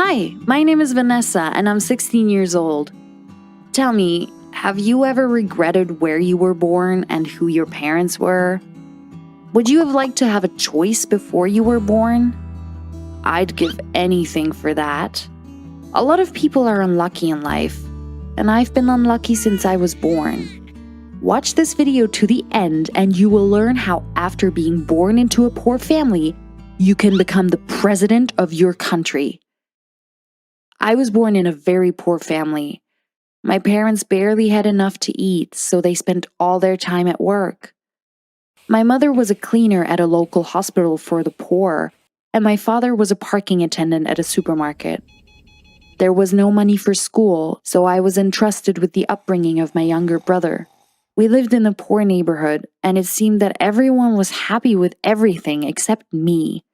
Hi, my name is Vanessa and I'm 16 years old. Tell me, have you ever regretted where you were born and who your parents were? Would you have liked to have a choice before you were born? I'd give anything for that. A lot of people are unlucky in life, and I've been unlucky since I was born. Watch this video to the end and you will learn how after being born into a poor family, you can become the president of your country. I was born in a very poor family. My parents barely had enough to eat, so they spent all their time at work. My mother was a cleaner at a local hospital for the poor, and my father was a parking attendant at a supermarket. There was no money for school, so I was entrusted with the upbringing of my younger brother. We lived in a poor neighborhood, and it seemed that everyone was happy with everything except me.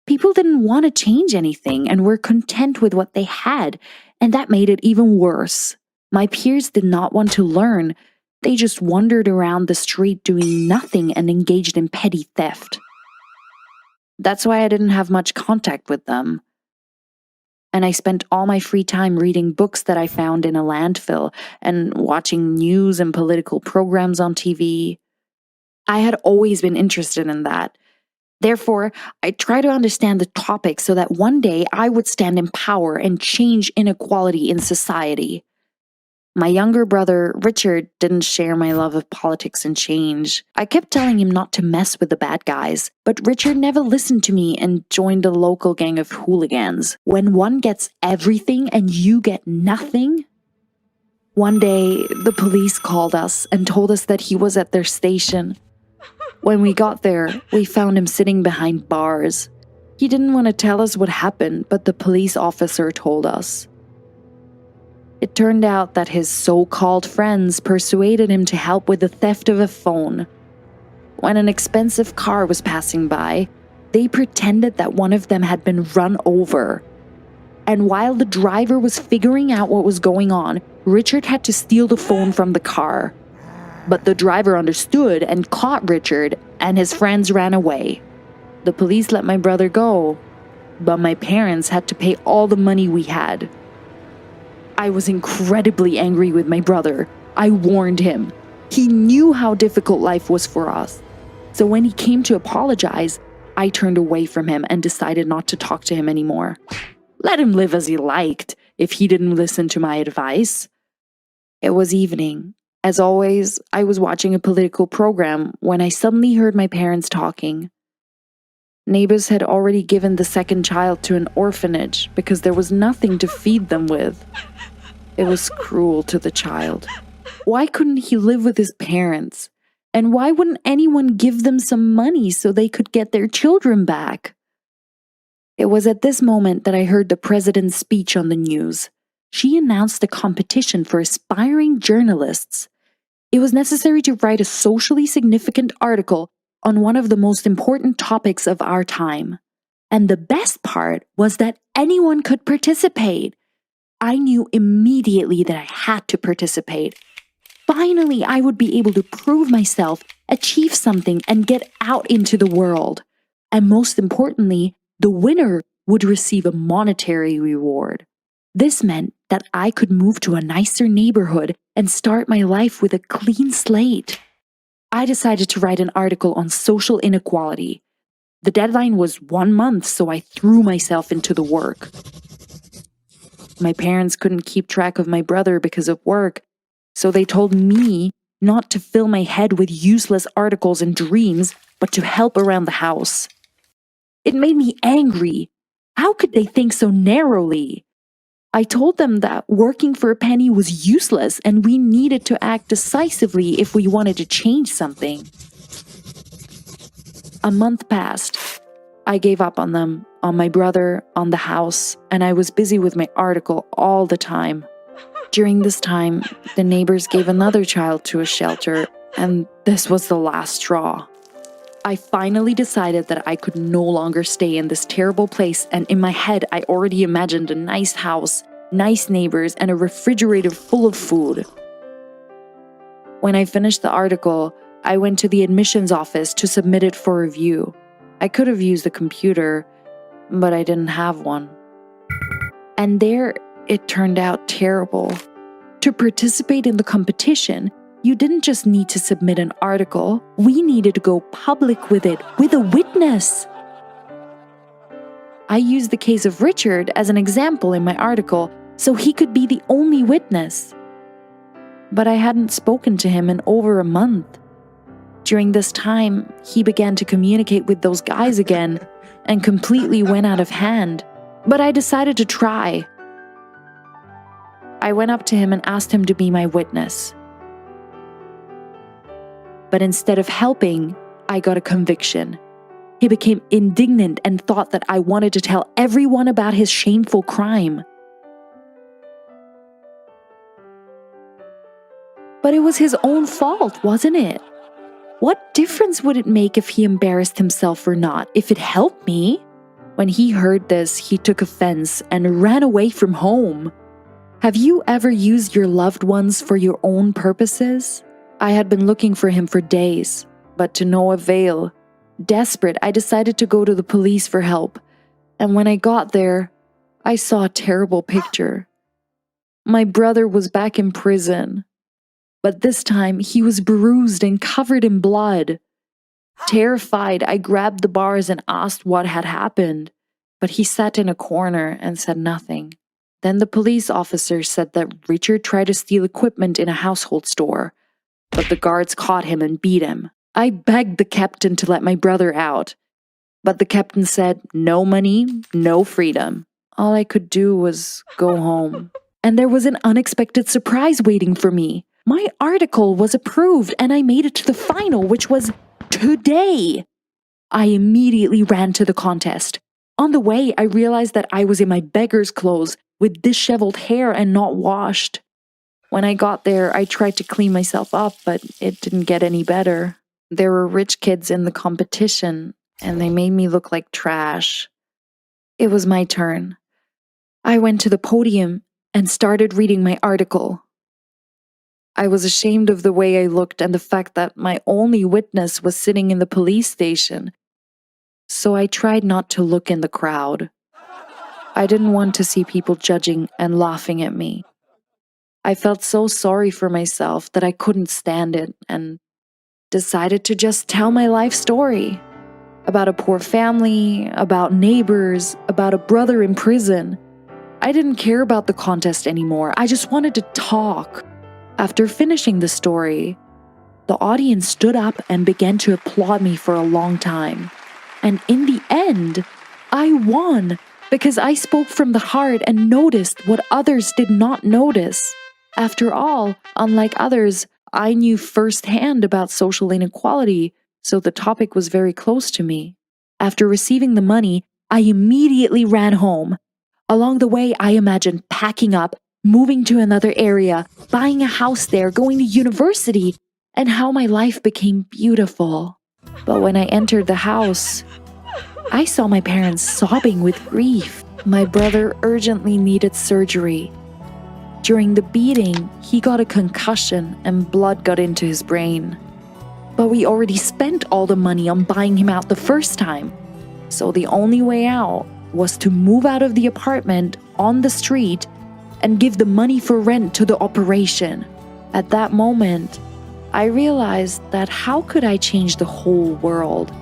People didn't want to change anything and were content with what they had, and that made it even worse. My peers did not want to learn. They just wandered around the street doing nothing and engaged in petty theft. That's why I didn't have much contact with them. And I spent all my free time reading books that I found in a landfill and watching news and political programs on TV. I had always been interested in that. Therefore, I try to understand the topic so that one day I would stand in power and change inequality in society. My younger brother, Richard, didn't share my love of politics and change. I kept telling him not to mess with the bad guys, but Richard never listened to me and joined a local gang of hooligans. When one gets everything and you get nothing? One day, the police called us and told us that he was at their station. When we got there, we found him sitting behind bars. He didn't want to tell us what happened, but the police officer told us. It turned out that his so-called friends persuaded him to help with the theft of a phone. When an expensive car was passing by, they pretended that one of them had been run over. And while the driver was figuring out what was going on, Richard had to steal the phone from the car. But the driver understood and caught Richard, and his friends ran away. The police let my brother go, but my parents had to pay all the money we had. I was incredibly angry with my brother. I warned him. He knew how difficult life was for us. So when he came to apologize, I turned away from him and decided not to talk to him anymore. Let him live as he liked if he didn't listen to my advice. It was evening. As always, I was watching a political program when I suddenly heard my parents talking. Neighbors had already given the second child to an orphanage because there was nothing to feed them with. It was cruel to the child. Why couldn't he live with his parents? And why wouldn't anyone give them some money so they could get their children back? It was at this moment that I heard the president's speech on the news. She announced a competition for aspiring journalists. It was necessary to write a socially significant article on one of the most important topics of our time. And the best part was that anyone could participate. I knew immediately that I had to participate. Finally, I would be able to prove myself, achieve something, and get out into the world. And most importantly, the winner would receive a monetary reward. This meant that I could move to a nicer neighborhood and start my life with a clean slate. I decided to write an article on social inequality. The deadline was 1 month, so I threw myself into the work. My parents couldn't keep track of my brother because of work, so they told me not to fill my head with useless articles and dreams, but to help around the house. It made me angry. How could they think so narrowly? I told them that working for a penny was useless and we needed to act decisively if we wanted to change something. A month passed. I gave up on them, on my brother, on the house, and I was busy with my article all the time. During this time, the neighbors gave another child to a shelter, and this was the last straw. I finally decided that I could no longer stay in this terrible place, and in my head I already imagined a nice house, nice neighbors, and a refrigerator full of food. When I finished the article, I went to the admissions office to submit it for review. I could have used the computer, but I didn't have one. And there, it turned out terrible. To participate in the competition, you didn't just need to submit an article, we needed to go public with it, with a witness. I used the case of Richard as an example in my article so he could be the only witness. But I hadn't spoken to him in over a month. During this time, he began to communicate with those guys again and completely went out of hand. But I decided to try. I went up to him and asked him to be my witness. But instead of helping, I got a conviction. He became indignant and thought that I wanted to tell everyone about his shameful crime. But it was his own fault, wasn't it? What difference would it make if he embarrassed himself or not, if it helped me? When he heard this, he took offense and ran away from home. Have you ever used your loved ones for your own purposes? I had been looking for him for days, but to no avail. Desperate, I decided to go to the police for help. And when I got there, I saw a terrible picture. My brother was back in prison. But this time, he was bruised and covered in blood. Terrified, I grabbed the bars and asked what had happened. But he sat in a corner and said nothing. Then the police officer said that Richard tried to steal equipment in a household store, but the guards caught him and beat him. I begged the captain to let my brother out, but the captain said, no money, no freedom. All I could do was go home. And there was an unexpected surprise waiting for me. My article was approved and I made it to the final, which was today. I immediately ran to the contest. On the way, I realized that I was in my beggar's clothes with disheveled hair and not washed. When I got there, I tried to clean myself up, but it didn't get any better. There were rich kids in the competition, and they made me look like trash. It was my turn. I went to the podium and started reading my article. I was ashamed of the way I looked and the fact that my only witness was sitting in the police station, so I tried not to look in the crowd. I didn't want to see people judging and laughing at me. I felt so sorry for myself that I couldn't stand it and decided to just tell my life story. About a poor family, about neighbors, about a brother in prison. I didn't care about the contest anymore. I just wanted to talk. After finishing the story, the audience stood up and began to applaud me for a long time. And in the end, I won because I spoke from the heart and noticed what others did not notice. After all, unlike others, I knew firsthand about social inequality, so the topic was very close to me. After receiving the money, I immediately ran home. Along the way, I imagined packing up, moving to another area, buying a house there, going to university, and how my life became beautiful. But when I entered the house, I saw my parents sobbing with grief. My brother urgently needed surgery. During the beating, he got a concussion and blood got into his brain. But we already spent all the money on buying him out the first time. So the only way out was to move out of the apartment on the street and give the money for rent to the operation. At that moment, I realized that how could I change the whole world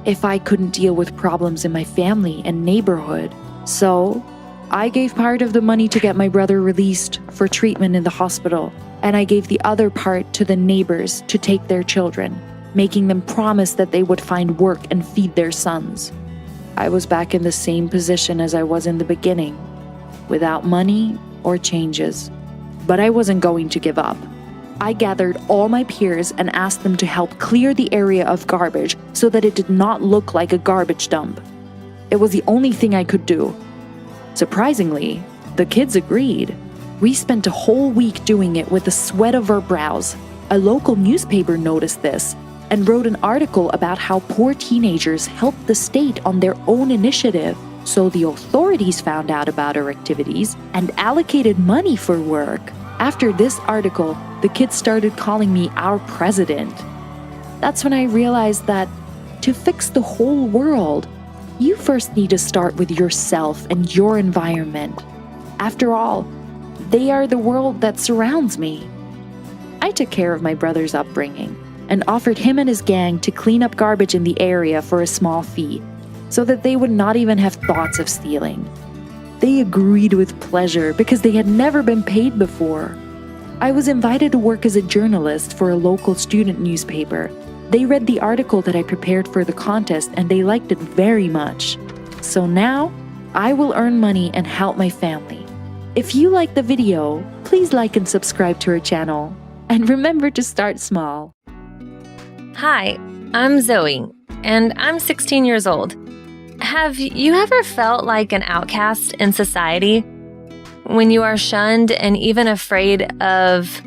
if I couldn't deal with problems in my family and neighborhood? So I gave part of the money to get my brother released for treatment in the hospital, and I gave the other part to the neighbors to take their children, making them promise that they would find work and feed their sons. I was back in the same position as I was in the beginning, without money or changes. But I wasn't going to give up. I gathered all my peers and asked them to help clear the area of garbage so that it did not look like a garbage dump. It was the only thing I could do. Surprisingly, the kids agreed. We spent a whole week doing it with the sweat of our brows. A local newspaper noticed this and wrote an article about how poor teenagers helped the state on their own initiative. So the authorities found out about our activities and allocated money for work. After this article, the kids started calling me our president. That's when I realized that to fix the whole world, you first need to start with yourself and your environment. After all, they are the world that surrounds me. I took care of my brother's upbringing and offered him and his gang to clean up garbage in the area for a small fee, so that they would not even have thoughts of stealing. They agreed with pleasure because they had never been paid before. I was invited to work as a journalist for a local student newspaper. They read the article that I prepared for the contest and they liked it very much. So now, I will earn money and help my family. If you like the video, please like and subscribe to our channel. And remember to start small. Hi, I'm Zoe, and I'm 16 years old. Have you ever felt like an outcast in society? When you are shunned and even afraid of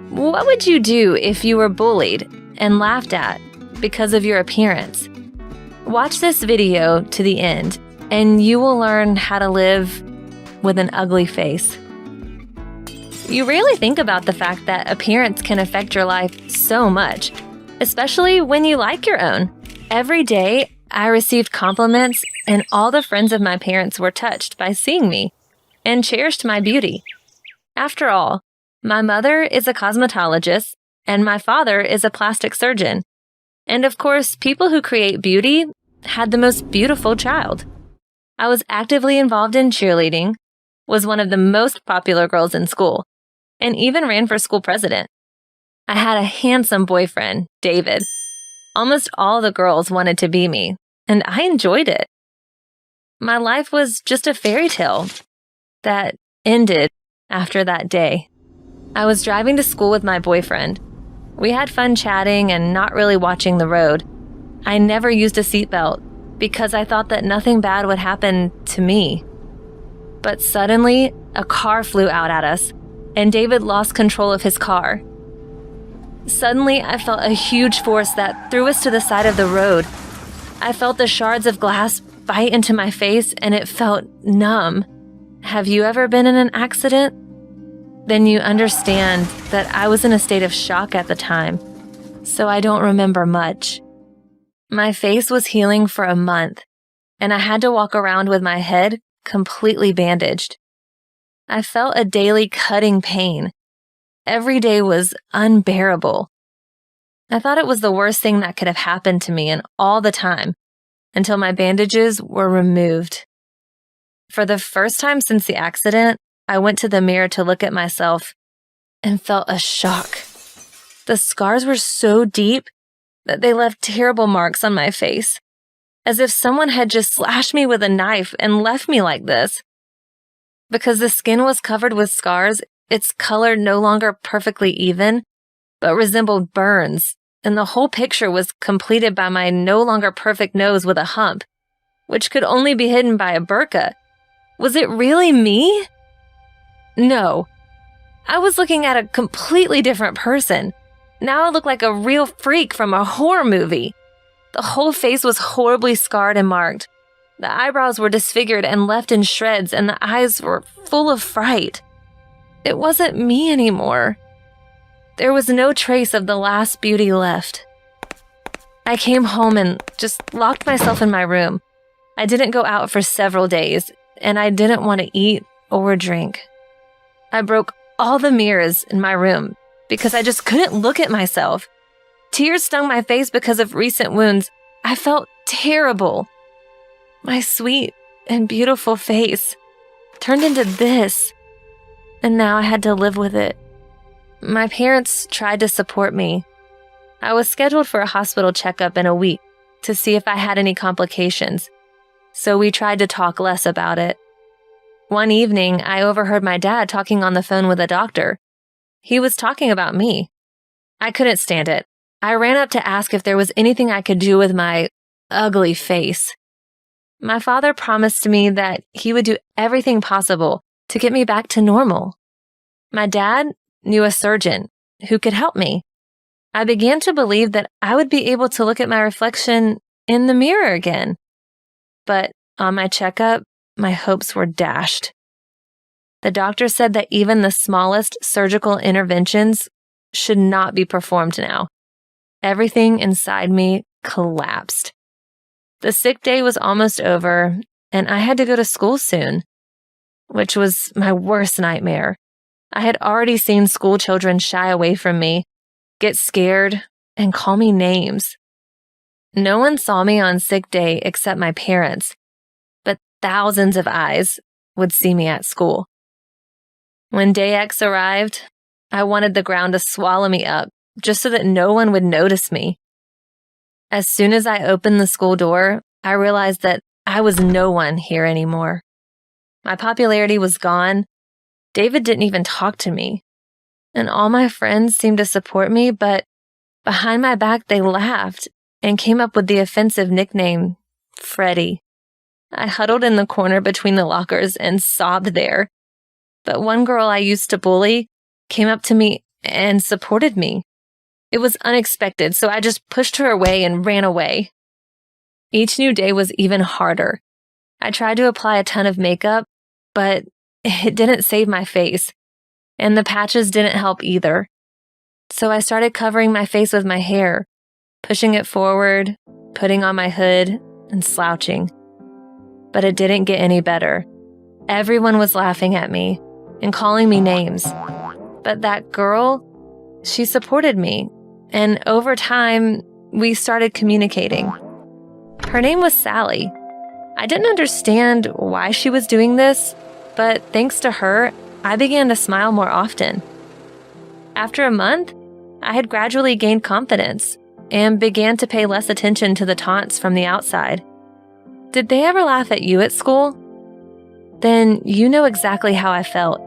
what would you do if you were bullied and laughed at because of your appearance? Watch this video to the end, and you will learn how to live with an ugly face. You rarely think about the fact that appearance can affect your life so much, especially when you like your own. Every day, I received compliments, and all the friends of my parents were touched by seeing me and cherished my beauty. After all, my mother is a cosmetologist, and my father is a plastic surgeon. And of course, people who create beauty had the most beautiful child. I was actively involved in cheerleading, was one of the most popular girls in school, and even ran for school president. I had a handsome boyfriend, David. Almost all the girls wanted to be me, and I enjoyed it. My life was just a fairy tale that ended after that day. I was driving to school with my boyfriend. We had fun chatting and not really watching the road. I never used a seatbelt because I thought that nothing bad would happen to me. But suddenly, a car flew out at us, and David lost control of his car. Suddenly, I felt a huge force that threw us to the side of the road. I felt the shards of glass bite into my face, and it felt numb. Have you ever been in an accident? Then you understand that I was in a state of shock at the time, so I don't remember much. My face was healing for a month, and I had to walk around with my head completely bandaged. I felt a daily cutting pain. Every day was unbearable. I thought it was the worst thing that could have happened to me in all the time, until my bandages were removed. For the first time since the accident, I went to the mirror to look at myself and felt a shock. The scars were so deep that they left terrible marks on my face, as if someone had just slashed me with a knife and left me like this. Because the skin was covered with scars, its color no longer perfectly even, but resembled burns, and the whole picture was completed by my no longer perfect nose with a hump, which could only be hidden by a burqa. Was it really me? No. I was looking at a completely different person. Now I looked like a real freak from a horror movie. The whole face was horribly scarred and marked. The eyebrows were disfigured and left in shreds, and the eyes were full of fright. It wasn't me anymore. There was no trace of the last beauty left. I came home and just locked myself in my room. I didn't go out for several days, and I didn't want to eat or drink. I broke all the mirrors in my room because I just couldn't look at myself. Tears stung my face because of recent wounds. I felt terrible. My sweet and beautiful face turned into this, and now I had to live with it. My parents tried to support me. I was scheduled for a hospital checkup in a week to see if I had any complications, so we tried to talk less about it. One evening, I overheard my dad talking on the phone with a doctor. He was talking about me. I couldn't stand it. I ran up to ask if there was anything I could do with my ugly face. My father promised me that he would do everything possible to get me back to normal. My dad knew a surgeon who could help me. I began to believe that I would be able to look at my reflection in the mirror again. But on my checkup, my hopes were dashed. The doctor said that even the smallest surgical interventions should not be performed now. Everything inside me collapsed. The sick day was almost over, and I had to go to school soon. which was my worst nightmare. I had already seen school children shy away from me, get scared, and call me names. No one saw me on sick day except my parents, but thousands of eyes would see me at school. When Day X arrived, I wanted the ground to swallow me up just so that no one would notice me. As soon as I opened the school door, I realized that I was no one here anymore. My popularity was gone. David didn't even talk to me. And all my friends seemed to support me, but behind my back they laughed and came up with the offensive nickname, Freddie. I huddled in the corner between the lockers and sobbed there. But one girl I used to bully came up to me and supported me. It was unexpected, so I just pushed her away and ran away. Each new day was even harder. I tried to apply a ton of makeup, but it didn't save my face, and the patches didn't help either. So I started covering my face with my hair, pushing it forward, putting on my hood, and slouching. But it didn't get any better. Everyone was laughing at me and calling me names. But that girl, she supported me, and over time, we started communicating. Her name was Sally. I didn't understand why she was doing this, but thanks to her, I began to smile more often. After a month, I had gradually gained confidence and began to pay less attention to the taunts from the outside. Did they ever laugh at you at school? Then you know exactly how I felt.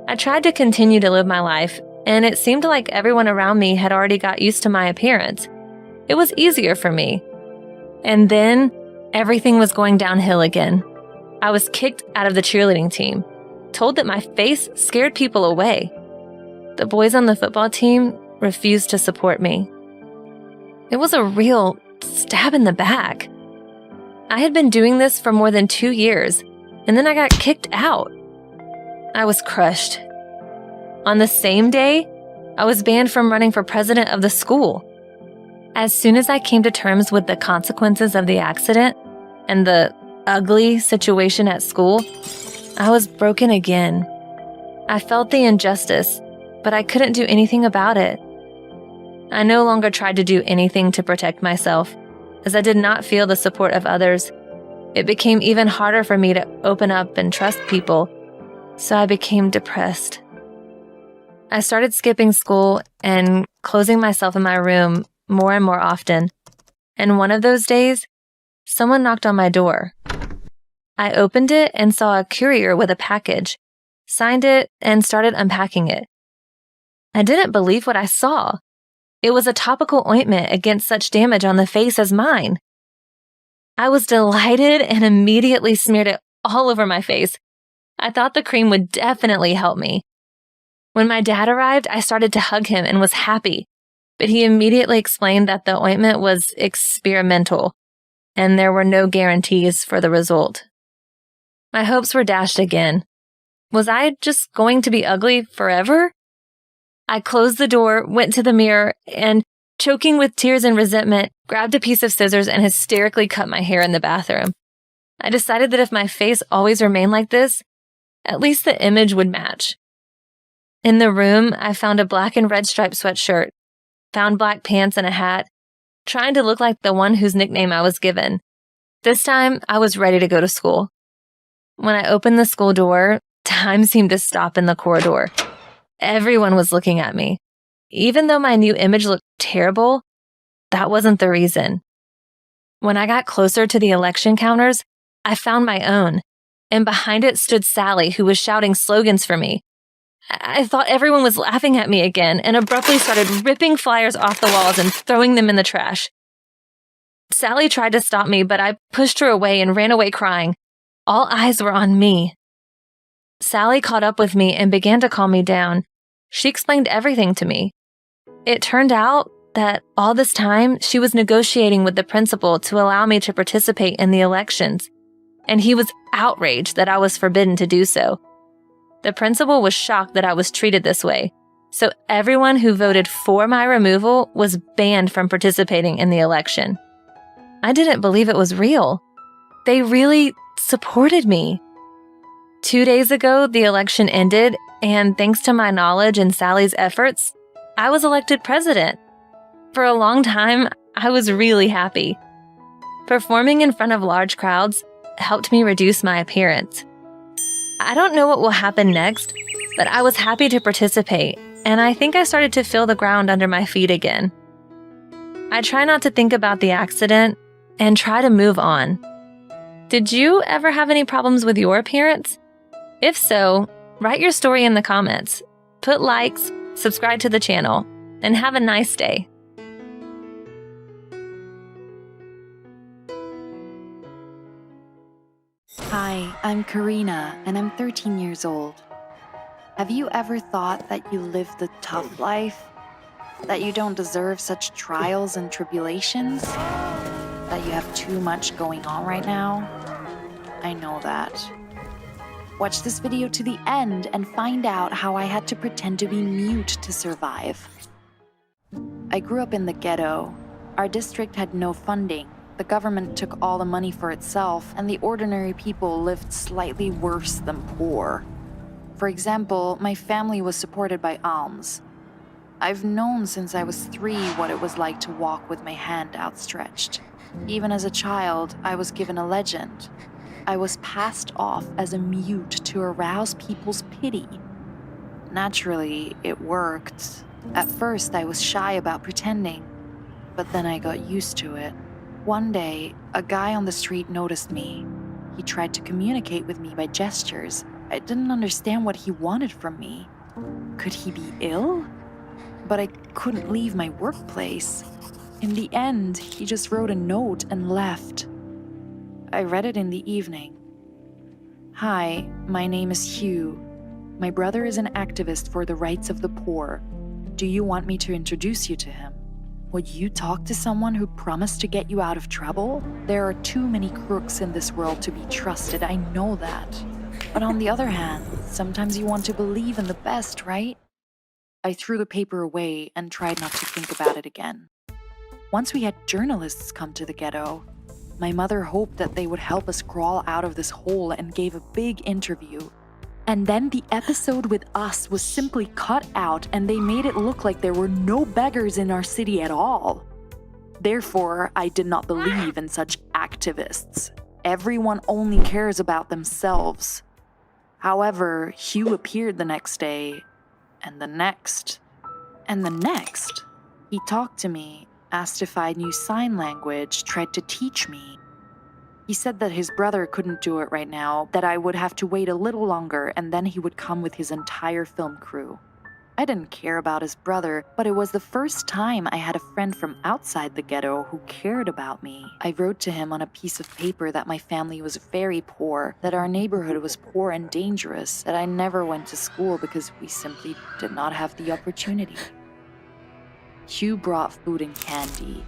I tried to continue to live my life, and it seemed like everyone around me had already got used to my appearance. It was easier for me. And then, everything was going downhill again. I was kicked out of the cheerleading team, told that my face scared people away. The boys on the football team refused to support me. It was a real stab in the back. I had been doing this for more than 2 years, and then I got kicked out. I was crushed. On the same day, I was banned from running for president of the school. As soon as I came to terms with the consequences of the accident and the ugly situation at school, I was broken again. I felt the injustice, but I couldn't do anything about it. I no longer tried to do anything to protect myself, as I did not feel the support of others. It became even harder for me to open up and trust people, so I became depressed. I started skipping school and closing myself in my room more and more often. And one of those days, someone knocked on my door. I opened it and saw a courier with a package, signed it, and started unpacking it. I didn't believe what I saw. It was a topical ointment against such damage on the face as mine. I was delighted and immediately smeared it all over my face. I thought the cream would definitely help me. When my dad arrived, I started to hug him and was happy, but he immediately explained that the ointment was experimental and there were no guarantees for the result. My hopes were dashed again. Was I just going to be ugly forever? I closed the door, went to the mirror, and, choking with tears and resentment, grabbed a piece of scissors and hysterically cut my hair in the bathroom. I decided that if my face always remained like this, at least the image would match. In the room, I found a black and red striped sweatshirt, found black pants and a hat, trying to look like the one whose nickname I was given. This time, I was ready to go to school. When I opened the school door, time seemed to stop in the corridor. Everyone was looking at me. Even though my new image looked terrible, that wasn't the reason. When I got closer to the election counters, I found my own, and behind it stood Sally, who was shouting slogans for me. I thought everyone was laughing at me again and abruptly started ripping flyers off the walls and throwing them in the trash. Sally tried to stop me, but I pushed her away and ran away crying. All eyes were on me. Sally caught up with me and began to calm me down. She explained everything to me. It turned out that all this time she was negotiating with the principal to allow me to participate in the elections, and he was outraged that I was forbidden to do so. The principal was shocked that I was treated this way, so everyone who voted for my removal was banned from participating in the election. I didn't believe it was real. They really supported me. 2 days ago, the election ended, and thanks to my knowledge and Sally's efforts, I was elected president. For a long time, I was really happy. Performing in front of large crowds helped me reduce my appearance. I don't know what will happen next, but I was happy to participate, and I think I started to feel the ground under my feet again. I try not to think about the accident and try to move on. Did you ever have any problems with your appearance? If so, write your story in the comments, put likes, subscribe to the channel, and have a nice day. Hi, I'm Karina, and I'm 13 years old. Have you ever thought that you lived the tough life? That you don't deserve such trials and tribulations? That you have too much going on right now? I know that. Watch this video to the end and find out how I had to pretend to be mute to survive. I grew up in the ghetto. Our district had no funding. The government took all the money for itself, and the ordinary people lived slightly worse than poor. For example, my family was supported by alms. I've known since I was 3 what it was like to walk with my hand outstretched. Even as a child, I was given a legend. I was passed off as a mute to arouse people's pity. Naturally, it worked. At first, I was shy about pretending, but then I got used to it. One day, a guy on the street noticed me. He tried to communicate with me by gestures. I didn't understand what he wanted from me. Could he be ill? But I couldn't leave my workplace. In the end, he just wrote a note and left. I read it in the evening. Hi, my name is Hugh. My brother is an activist for the rights of the poor. Do you want me to introduce you to him? Would you talk to someone who promised to get you out of trouble? There are too many crooks in this world to be trusted, I know that. But on the other hand, sometimes you want to believe in the best, right? I threw the paper away and tried not to think about it again. Once we had journalists come to the ghetto, my mother hoped that they would help us crawl out of this hole and gave a big interview. And then the episode with us was simply cut out, and they made it look like there were no beggars in our city at all. Therefore, I did not believe in such activists. Everyone only cares about themselves. However, Hugh appeared the next day, and the next, and the next. He talked to me, asked if I knew sign language, tried to teach me. He said that his brother couldn't do it right now, that I would have to wait a little longer, and then he would come with his entire film crew. I didn't care about his brother, but it was the first time I had a friend from outside the ghetto who cared about me. I wrote to him on a piece of paper that my family was very poor, that our neighborhood was poor and dangerous, that I never went to school because we simply did not have the opportunity. Hugh brought food and candy,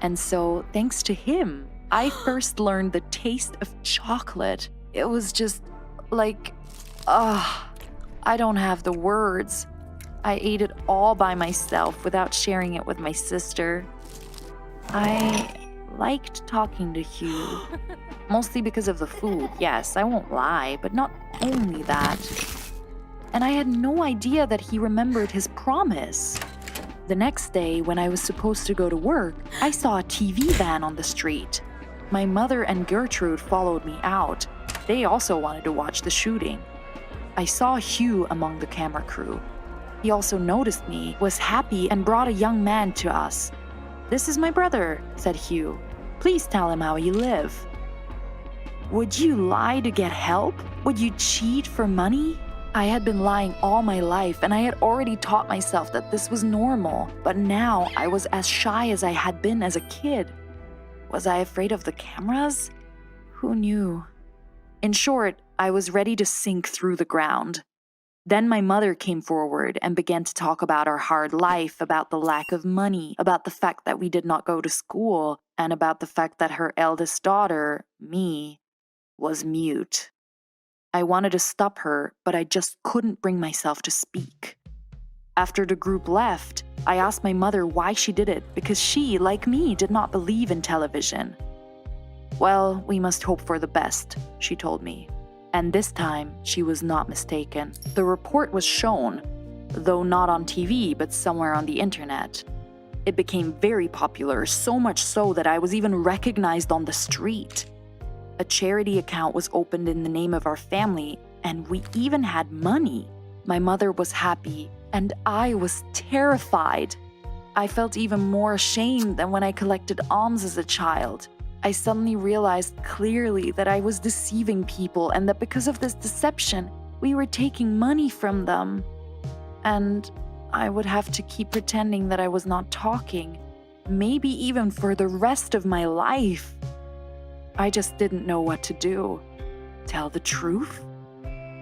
and so, thanks to him, I first learned the taste of chocolate. It was just like, I don't have the words. I ate it all by myself without sharing it with my sister. I liked talking to Hugh, mostly because of the food, yes, I won't lie, but not only that. And I had no idea that he remembered his promise. The next day, when I was supposed to go to work, I saw a TV van on the street. My mother and Gertrude followed me out. They also wanted to watch the shooting. I saw Hugh among the camera crew. He also noticed me, was happy, and brought a young man to us. "This is my brother," said Hugh. "Please tell him how you live." Would you lie to get help? Would you cheat for money? I had been lying all my life, and I had already taught myself that this was normal. But now I was as shy as I had been as a kid. Was I afraid of the cameras? Who knew? In short, I was ready to sink through the ground. Then my mother came forward and began to talk about our hard life, about the lack of money, about the fact that we did not go to school, and about the fact that her eldest daughter, me, was mute. I wanted to stop her, but I just couldn't bring myself to speak. After the group left, I asked my mother why she did it, because she, like me, did not believe in television. "Well, we must hope for the best," she told me. And this time, she was not mistaken. The report was shown, though not on TV, but somewhere on the internet. It became very popular, so much so that I was even recognized on the street. A charity account was opened in the name of our family, and we even had money. My mother was happy, and I was terrified. I felt even more ashamed than when I collected alms as a child. I suddenly realized clearly that I was deceiving people and that because of this deception, we were taking money from them. And I would have to keep pretending that I was not talking, maybe even for the rest of my life. I just didn't know what to do. Tell the truth?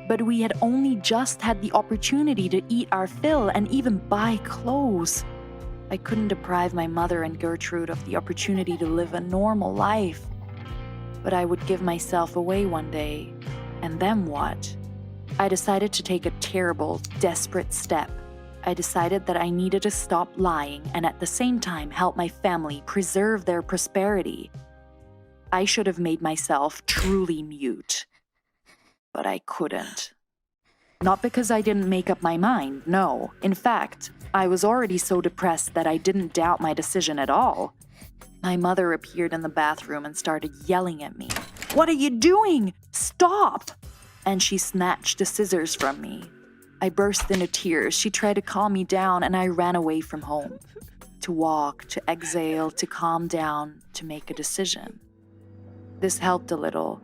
But we had only just had the opportunity to eat our fill and even buy clothes. I couldn't deprive my mother and Gertrude of the opportunity to live a normal life. But I would give myself away one day. And then what? I decided to take a terrible, desperate step. I decided that I needed to stop lying and at the same time help my family preserve their prosperity. I should have made myself truly mute. But I couldn't. Not because I didn't make up my mind, no. In fact, I was already so depressed that I didn't doubt my decision at all. My mother appeared in the bathroom and started yelling at me. "What are you doing? Stop!" And she snatched the scissors from me. I burst into tears. She tried to calm me down and I ran away from home. To walk, to exhale, to calm down, to make a decision. This helped a little.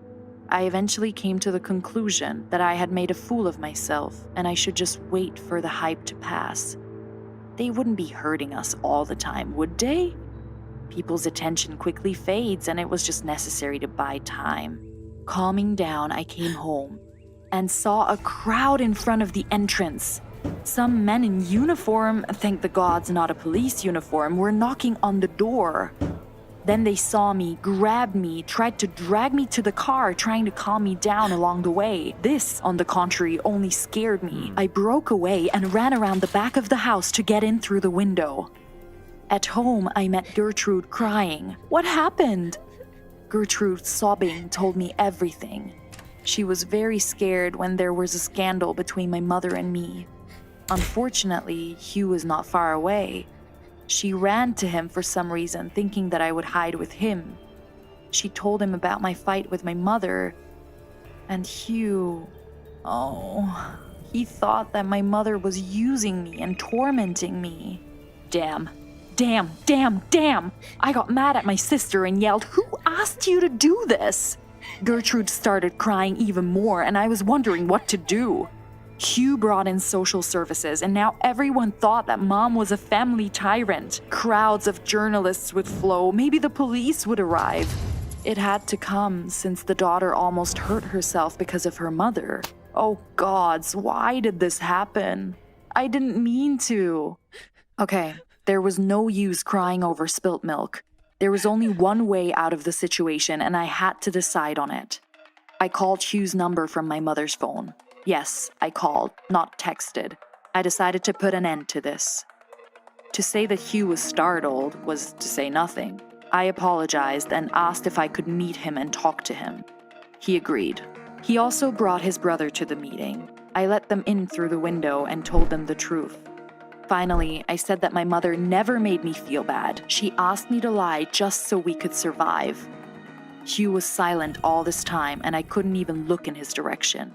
I eventually came to the conclusion that I had made a fool of myself and I should just wait for the hype to pass. They wouldn't be hurting us all the time, would they? People's attention quickly fades and it was just necessary to buy time. Calming down, I came home and saw a crowd in front of the entrance. Some men in uniform, thank the gods not a police uniform, were knocking on the door. Then they saw me, grabbed me, tried to drag me to the car, trying to calm me down along the way. This, on the contrary, only scared me. I broke away and ran around the back of the house to get in through the window. At home, I met Gertrude crying. What happened? Gertrude, sobbing, told me everything. She was very scared when there was a scandal between my mother and me. Unfortunately, Hugh was not far away. She ran to him for some reason, thinking that I would hide with him. She told him about my fight with my mother. And Hugh... oh, he thought that my mother was using me and tormenting me. Damn. I got mad at my sister and yelled, "Who asked you to do this?" Gertrude started crying even more, and I was wondering what to do. Hugh brought in social services, and now everyone thought that Mom was a family tyrant. Crowds of journalists would flow. Maybe the police would arrive. It had to come, since the daughter almost hurt herself because of her mother. Oh gods, why did this happen? I didn't mean to. Okay, there was no use crying over spilt milk. There was only one way out of the situation, and I had to decide on it. I called Hugh's number from my mother's phone. Yes, I called, not texted. I decided to put an end to this. To say that Hugh was startled was to say nothing. I apologized and asked if I could meet him and talk to him. He agreed. He also brought his brother to the meeting. I let them in through the window and told them the truth. Finally, I said that my mother never made me feel bad. She asked me to lie just so we could survive. Hugh was silent all this time, and I couldn't even look in his direction.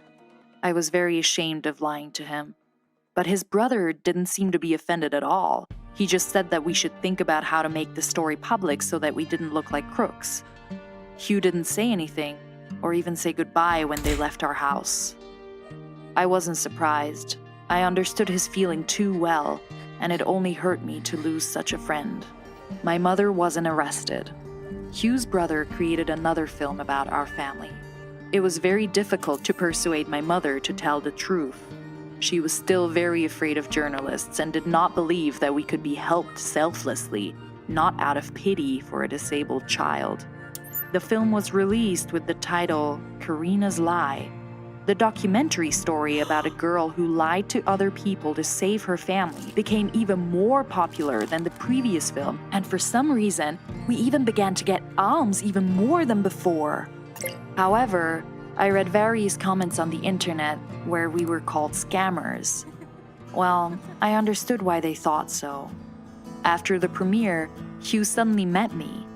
I was very ashamed of lying to him. But his brother didn't seem to be offended at all. He just said that we should think about how to make the story public so that we didn't look like crooks. Hugh didn't say anything, or even say goodbye when they left our house. I wasn't surprised. I understood his feeling too well, and it only hurt me to lose such a friend. My mother wasn't arrested. Hugh's brother created another film about our family. It was very difficult to persuade my mother to tell the truth. She was still very afraid of journalists and did not believe that we could be helped selflessly, not out of pity for a disabled child. The film was released with the title Karina's Lie. The documentary story about a girl who lied to other people to save her family became even more popular than the previous film, and for some reason, we even began to get alms even more than before. However, I read various comments on the internet where we were called scammers. Well, I understood why they thought so. After the premiere, Hugh suddenly met me.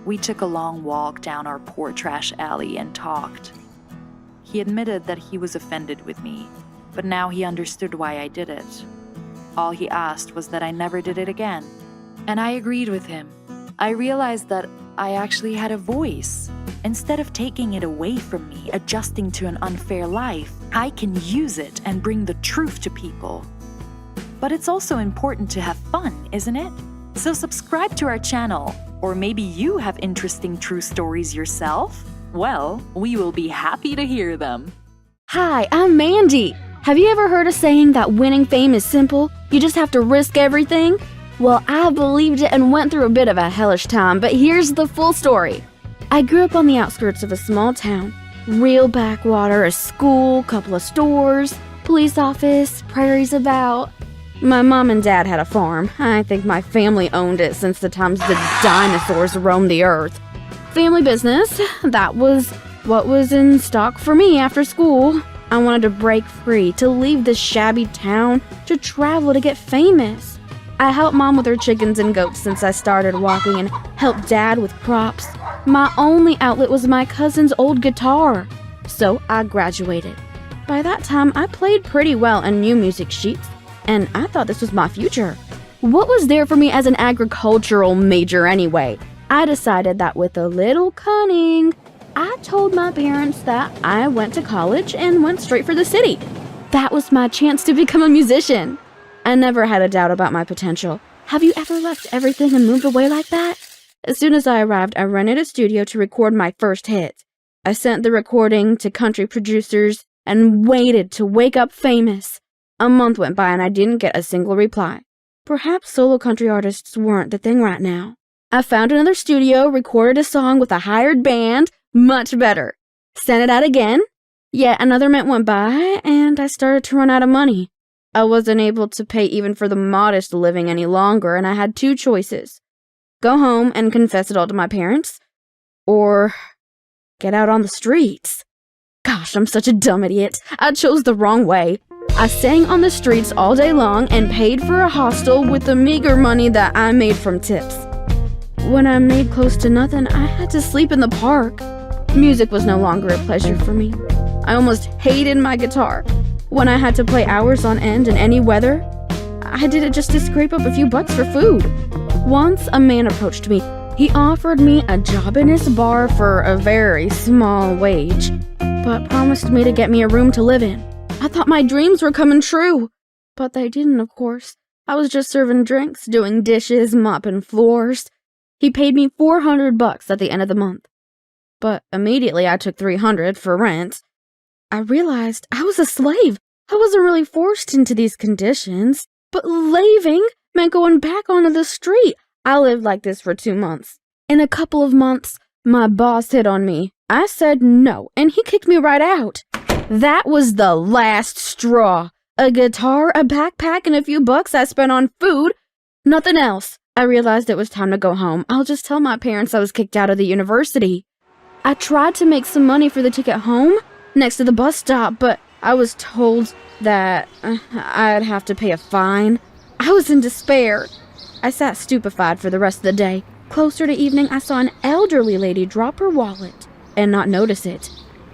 We took a long walk down our poor trash alley and talked. He admitted that he was offended with me, but now he understood why I did it. All he asked was that I never did it again, and I agreed with him. I realized that I actually had a voice. Instead of taking it away from me, adjusting to an unfair life, I can use it and bring the truth to people. But it's also important to have fun, isn't it? So subscribe to our channel, or maybe you have interesting true stories yourself? Well, we will be happy to hear them. Hi, I'm Mandy. Have you ever heard a saying that winning fame is simple? You just have to risk everything? Well, I believed it and went through a bit of a hellish time, but here's the full story. I grew up on the outskirts of a small town. Real backwater, a school, couple of stores, police office, prairies about. My mom and dad had a farm. I think my family owned it since the times the dinosaurs roamed the earth. Family business, that was what was in stock for me after school. I wanted to break free, to leave this shabby town, to travel, to get famous. I helped mom with her chickens and goats since I started walking and helped dad with crops. My only outlet was my cousin's old guitar. So I graduated. By that time, I played pretty well and knew music sheets, and I thought this was my future. What was there for me as an agricultural major anyway? I decided that with a little cunning, I told my parents that I went to college and went straight for the city. That was my chance to become a musician. I never had a doubt about my potential. Have you ever left everything and moved away like that? As soon as I arrived, I rented a studio to record my first hit. I sent the recording to country producers and waited to wake up famous. A month went by and I didn't get a single reply. Perhaps solo country artists weren't the thing right now. I found another studio, recorded a song with a hired band, much better. Sent it out again. Yet another month went by and I started to run out of money. I wasn't able to pay even for the modest living any longer, and I had two choices. Go home and confess it all to my parents, or get out on the streets. Gosh, I'm such a dumb idiot. I chose the wrong way. I sang on the streets all day long and paid for a hostel with the meager money that I made from tips. When I made close to nothing, I had to sleep in the park. Music was no longer a pleasure for me. I almost hated my guitar. When I had to play hours on end in any weather, I did it just to scrape up a few bucks for food. Once a man approached me. He offered me a job in his bar for a very small wage, but promised me to get me a room to live in. I thought my dreams were coming true, but they didn't, of course. I was just serving drinks, doing dishes, mopping floors. He paid me $400 at the end of the month. But immediately I took $300 for rent. I realized I was a slave. I wasn't really forced into these conditions, but leaving meant going back onto the street. I lived like this for 2 months. In a couple of months, my boss hit on me. I said no, and he kicked me right out. That was the last straw. A guitar, a backpack, and a few bucks I spent on food. Nothing else. I realized it was time to go home. I'll just tell my parents I was kicked out of the university. I tried to make some money for the ticket home, next to the bus stop, but I was told that I'd have to pay a fine. I was in despair. I sat stupefied for the rest of the day. Closer to evening, I saw an elderly lady drop her wallet and not notice it.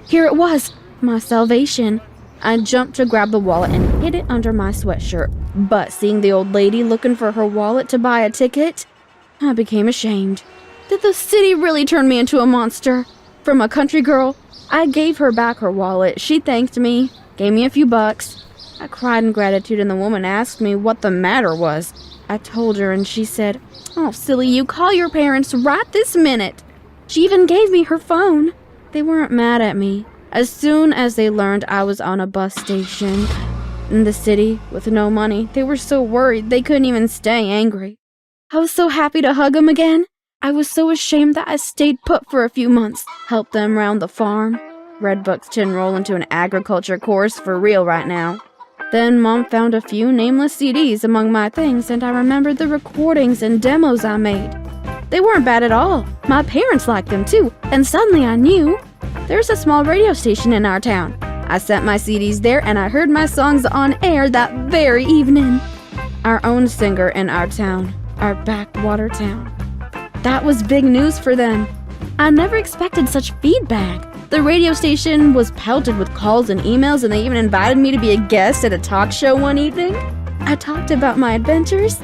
Here it was, my salvation. I jumped to grab the wallet and hid it under my sweatshirt, but seeing the old lady looking for her wallet to buy a ticket, I became ashamed. Did the city really turn me into a monster? From a country girl, I gave her back her wallet. She thanked me, gave me a few bucks. I cried in gratitude and the woman asked me what the matter was. I told her and she said, "Oh, silly you, call your parents right this minute." She even gave me her phone. They weren't mad at me. As soon as they learned I was on a bus station in the city with no money, they were so worried they couldn't even stay angry. I was so happy to hug them again. I was so ashamed that I stayed put for a few months, helped them around the farm. Read books to enroll into an agriculture course for real right now. Then Mom found a few nameless CDs among my things, and I remembered the recordings and demos I made. They weren't bad at all. My parents liked them too, and suddenly I knew there's a small radio station in our town. I sent my CDs there and I heard my songs on air that very evening. Our own singer in our town, our backwater town. That was big news for them. I never expected such feedback. The radio station was pelted with calls and emails, and they even invited me to be a guest at a talk show one evening. I talked about my adventures,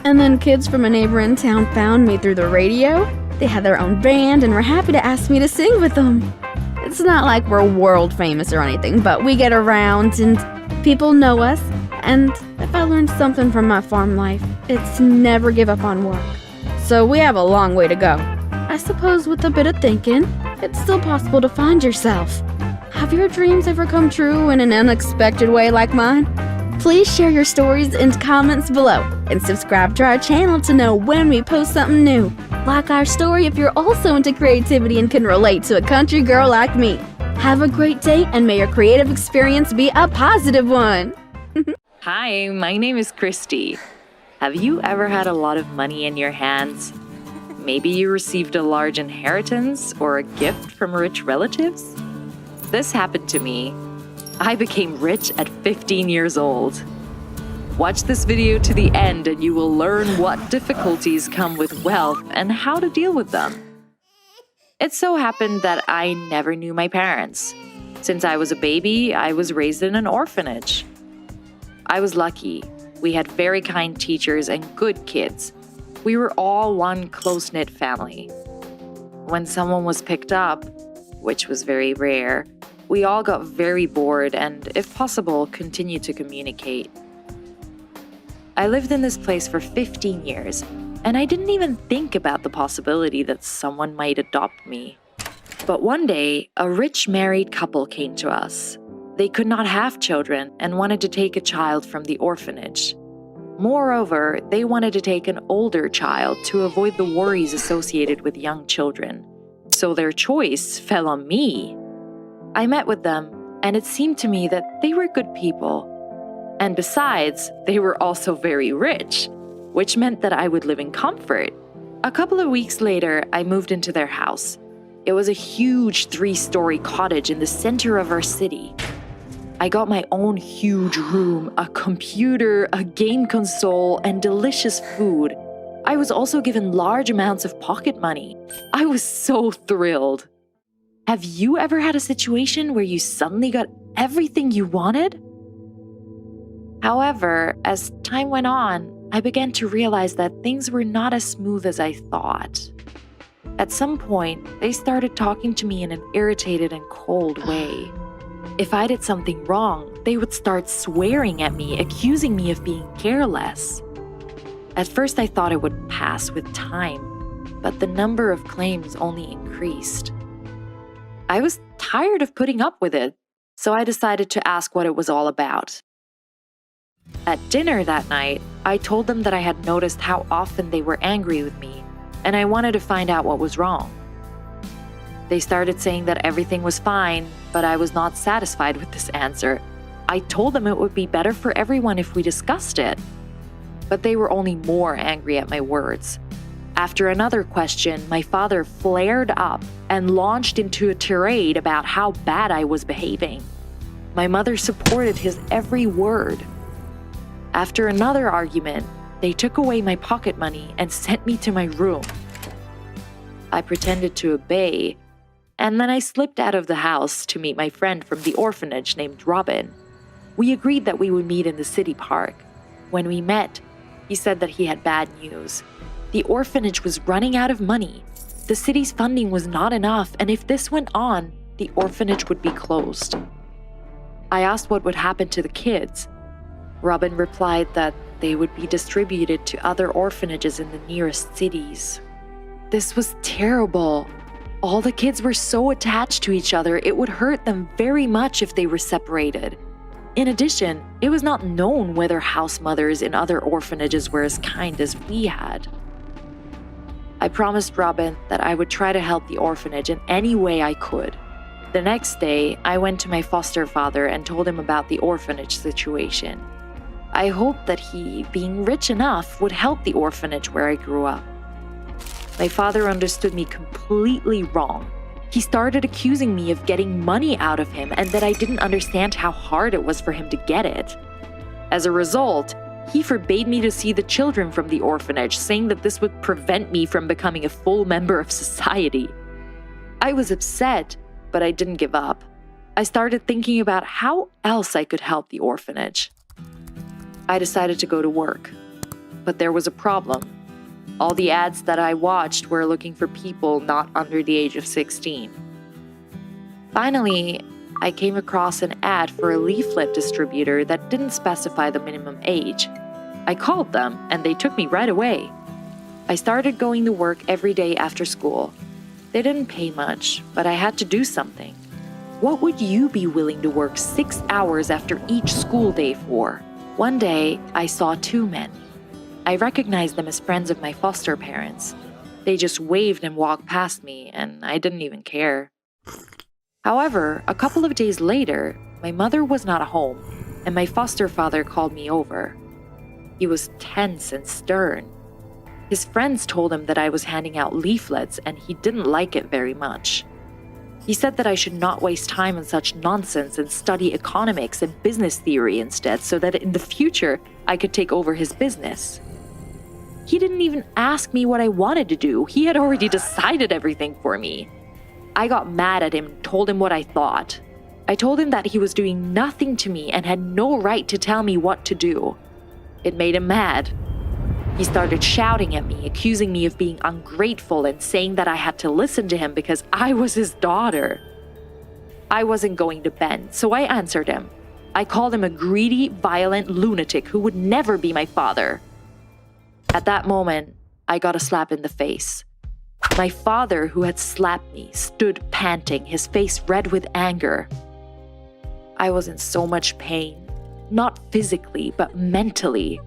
and then kids from a neighboring town found me through the radio. They had their own band and were happy to ask me to sing with them. It's not like we're world famous or anything, but we get around and people know us. And if I learned something from my farm life, it's never give up on work. So we have a long way to go. I suppose with a bit of thinking, it's still possible to find yourself. Have your dreams ever come true in an unexpected way like mine? Please share your stories in comments below and subscribe to our channel to know when we post something new. Like our story if you're also into creativity and can relate to a country girl like me. Have a great day and may your creative experience be a positive one. Hi, my name is Christy. Have you ever had a lot of money in your hands? Maybe you received a large inheritance or a gift from rich relatives? This happened to me. I became rich at 15 years old. Watch this video to the end and you will learn what difficulties come with wealth and how to deal with them. It so happened that I never knew my parents. Since I was a baby, I was raised in an orphanage. I was lucky. We had very kind teachers and good kids. We were all one close-knit family. When someone was picked up, which was very rare, we all got very bored and, if possible, continued to communicate. I lived in this place for 15 years, and I didn't even think about the possibility that someone might adopt me. But one day, a rich married couple came to us. They could not have children and wanted to take a child from the orphanage. Moreover, they wanted to take an older child to avoid the worries associated with young children. So their choice fell on me. I met with them, and it seemed to me that they were good people. And besides, they were also very rich, which meant that I would live in comfort. A couple of weeks later, I moved into their house. It was a huge 3-story cottage in the center of our city. I got my own huge room, a computer, a game console, and delicious food. I was also given large amounts of pocket money. I was so thrilled. Have you ever had a situation where you suddenly got everything you wanted? However, as time went on, I began to realize that things were not as smooth as I thought. At some point, they started talking to me in an irritated and cold way. If I did something wrong, they would start swearing at me, accusing me of being careless. At first, I thought it would pass with time, but the number of claims only increased. I was tired of putting up with it, so I decided to ask what it was all about. At dinner that night, I told them that I had noticed how often they were angry with me, and I wanted to find out what was wrong. They started saying that everything was fine, but I was not satisfied with this answer. I told them it would be better for everyone if we discussed it. But they were only more angry at my words. After another question, my father flared up and launched into a tirade about how bad I was behaving. My mother supported his every word. After another argument, they took away my pocket money and sent me to my room. I pretended to obey, and then I slipped out of the house to meet my friend from the orphanage named Robin. We agreed that we would meet in the city park. When we met, he said that he had bad news. The orphanage was running out of money. The city's funding was not enough, and if this went on, the orphanage would be closed. I asked what would happen to the kids. Robin replied that they would be distributed to other orphanages in the nearest cities. This was terrible. All the kids were so attached to each other, it would hurt them very much if they were separated. In addition, it was not known whether house mothers in other orphanages were as kind as we had. I promised Robin that I would try to help the orphanage in any way I could. The next day, I went to my foster father and told him about the orphanage situation. I hoped that he, being rich enough, would help the orphanage where I grew up. My father understood me completely wrong. He started accusing me of getting money out of him and that I didn't understand how hard it was for him to get it. As a result, he forbade me to see the children from the orphanage, saying that this would prevent me from becoming a full member of society. I was upset, but I didn't give up. I started thinking about how else I could help the orphanage. I decided to go to work, but there was a problem. All the ads that I watched were looking for people not under the age of 16. Finally, I came across an ad for a leaflet distributor that didn't specify the minimum age. I called them, and they took me right away. I started going to work every day after school. They didn't pay much, but I had to do something. What would you be willing to work 6 hours after each school day for? One day, I saw two men. I recognized them as friends of my foster parents. They just waved and walked past me, and I didn't even care. However, a couple of days later, my mother was not home, and my foster father called me over. He was tense and stern. His friends told him that I was handing out leaflets, and he didn't like it very much. He said that I should not waste time on such nonsense and study economics and business theory instead, so that in the future I could take over his business. He didn't even ask me what I wanted to do. He had already decided everything for me. I got mad at him and told him what I thought. I told him that he was doing nothing to me and had no right to tell me what to do. It made him mad. He started shouting at me, accusing me of being ungrateful and saying that I had to listen to him because I was his daughter. I wasn't going to bend, so I answered him. I called him a greedy, violent lunatic who would never be my father. At that moment, I got a slap in the face. My father, who had slapped me, stood panting, his face red with anger. I was in so much pain, not physically, but mentally,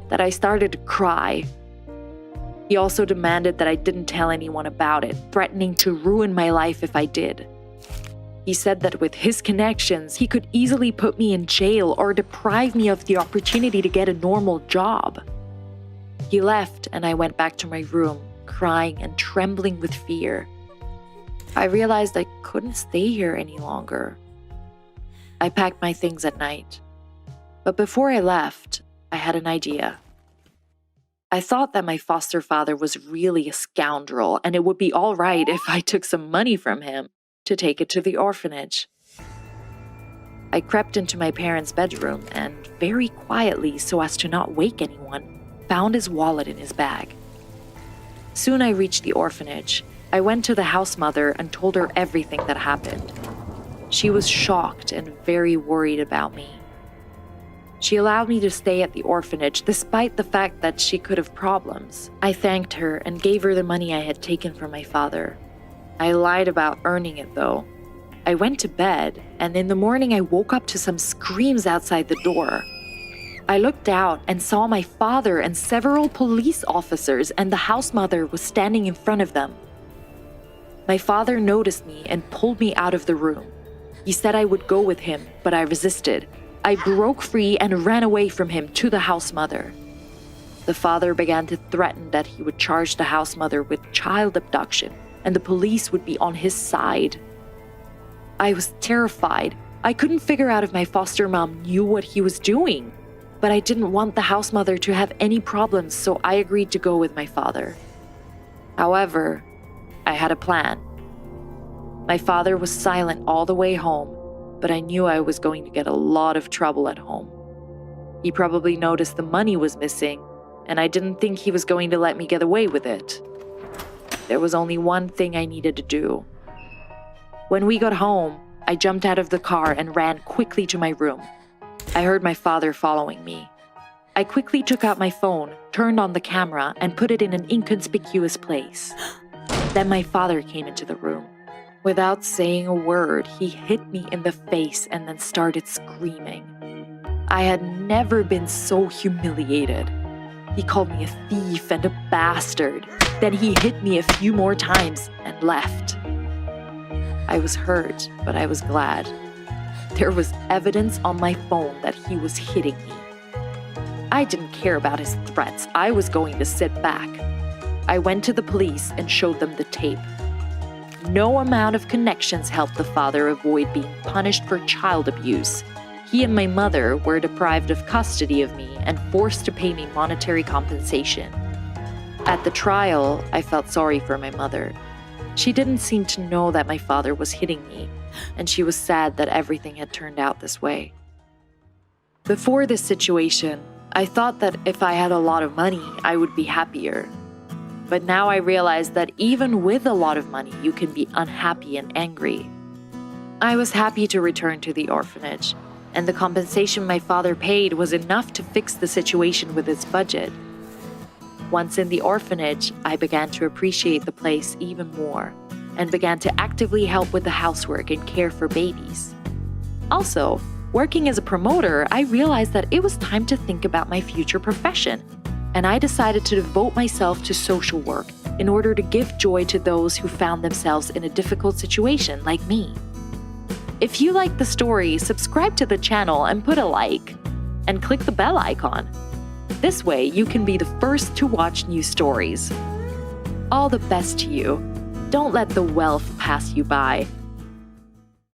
that I started to cry. He also demanded that I didn't tell anyone about it, threatening to ruin my life if I did. He said that with his connections, he could easily put me in jail or deprive me of the opportunity to get a normal job. He left, and I went back to my room, crying and trembling with fear. I realized I couldn't stay here any longer. I packed my things at night. But before I left, I had an idea. I thought that my foster father was really a scoundrel, and it would be all right if I took some money from him to take it to the orphanage. I crept into my parents' bedroom and, very quietly, so as to not wake anyone, found his wallet in his bag. Soon I reached the orphanage. I went to the house mother and told her everything that happened. She was shocked and very worried about me. She allowed me to stay at the orphanage despite the fact that she could have problems. I thanked her and gave her the money I had taken from my father. I lied about earning it though. I went to bed, and in the morning I woke up to some screams outside the door. I looked out and saw my father and several police officers, and the house mother was standing in front of them. My father noticed me and pulled me out of the room. He said I would go with him, but I resisted. I broke free and ran away from him to the house mother. The father began to threaten that he would charge the house mother with child abduction, and the police would be on his side. I was terrified. I couldn't figure out if my foster mom knew what he was doing. But I didn't want the house mother to have any problems, so I agreed to go with my father. However, I had a plan. My father was silent all the way home, but I knew I was going to get a lot of trouble at home. He probably noticed the money was missing, and I didn't think he was going to let me get away with it. There was only one thing I needed to do. When we got home, I jumped out of the car and ran quickly to my room. I heard my father following me. I quickly took out my phone, turned on the camera, and put it in an inconspicuous place. Then my father came into the room. Without saying a word, he hit me in the face and then started screaming. I had never been so humiliated. He called me a thief and a bastard. Then he hit me a few more times and left. I was hurt, but I was glad. There was evidence on my phone that he was hitting me. I didn't care about his threats. I was going to sit back. I went to the police and showed them the tape. No amount of connections helped the father avoid being punished for child abuse. He and my mother were deprived of custody of me and forced to pay me monetary compensation. At the trial, I felt sorry for my mother. She didn't seem to know that my father was hitting me, and she was sad that everything had turned out this way. Before this situation, I thought that if I had a lot of money, I would be happier. But now I realize that even with a lot of money, you can be unhappy and angry. I was happy to return to the orphanage, and the compensation my father paid was enough to fix the situation with its budget. Once in the orphanage, I began to appreciate the place even more and began to actively help with the housework and care for babies. Also, working as a promoter, I realized that it was time to think about my future profession, and I decided to devote myself to social work in order to give joy to those who found themselves in a difficult situation like me. If you like the story, subscribe to the channel and put a like, and click the bell icon. This way, you can be the first to watch new stories. All the best to you. Don't let the wealth pass you by.